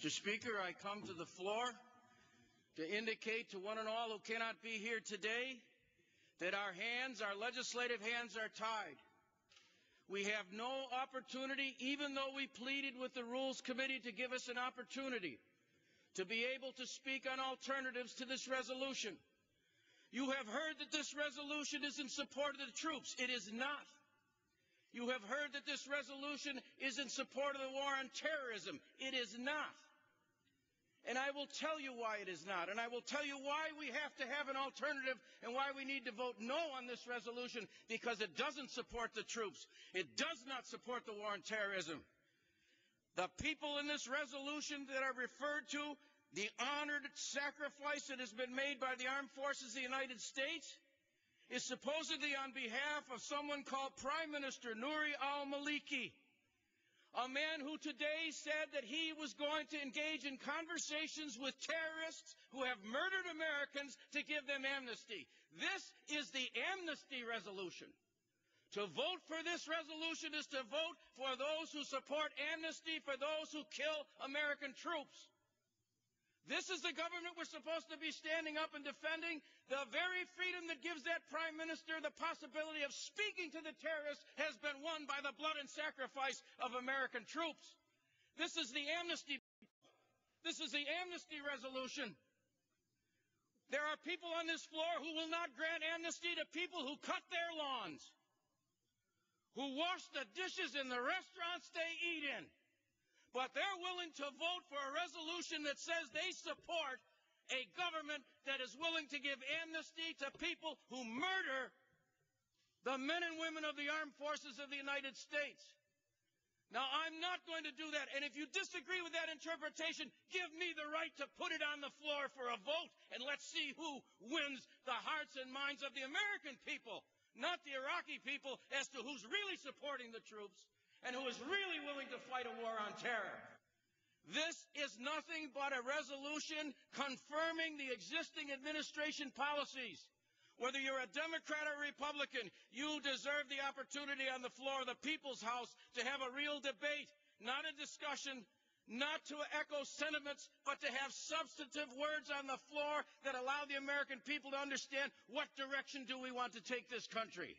Mr. Speaker, I come to the floor to indicate to one and all who cannot be here today that our legislative hands are tied. We have no opportunity, even though we pleaded with the Rules Committee to give us an opportunity to be able to speak on alternatives to this resolution. You have heard that this resolution is in support of the troops. It is not. You have heard that this resolution is in support of the war on terrorism. It is not. And I will tell you why it is not. And I will tell you why we have to have an alternative and why we need to vote no on this resolution, because it doesn't support the troops. It does not support the war on terrorism. The people in this resolution that are referred to, the honored sacrifice that has been made by the armed forces of the United States, is supposedly on behalf of someone called Prime Minister Nouri al-Maliki, a man who today said that he was going to engage in conversations with terrorists who have murdered Americans to give them amnesty. This is the amnesty resolution. To vote for this resolution is to vote for those who support amnesty for those who kill American troops. This is the government we're supposed to be standing up and defending. The very freedom that gives that prime minister the possibility of speaking to the terrorists has been won by the blood and sacrifice of American troops. This is the amnesty. This is the amnesty resolution. There are people on this floor who will not grant amnesty to people who cut their lawns, who wash the dishes in the restaurants they eat in. But they're willing to vote for a resolution that says they support a government that is willing to give amnesty to people who murder the men and women of the armed forces of the United States. Now, I'm not going to do that. And if you disagree with that interpretation, give me the right to put it on the floor for a vote, and let's see who wins the hearts and minds of the American people, not the Iraqi people, as to who's really supporting the troops and who is really willing to fight a war on terror. This is nothing but a resolution confirming the existing administration policies. Whether you're a Democrat or Republican, you deserve the opportunity on the floor of the People's House to have a real debate, not a discussion, not to echo sentiments, but to have substantive words on the floor that allow the American people to understand what direction do we want to take this country.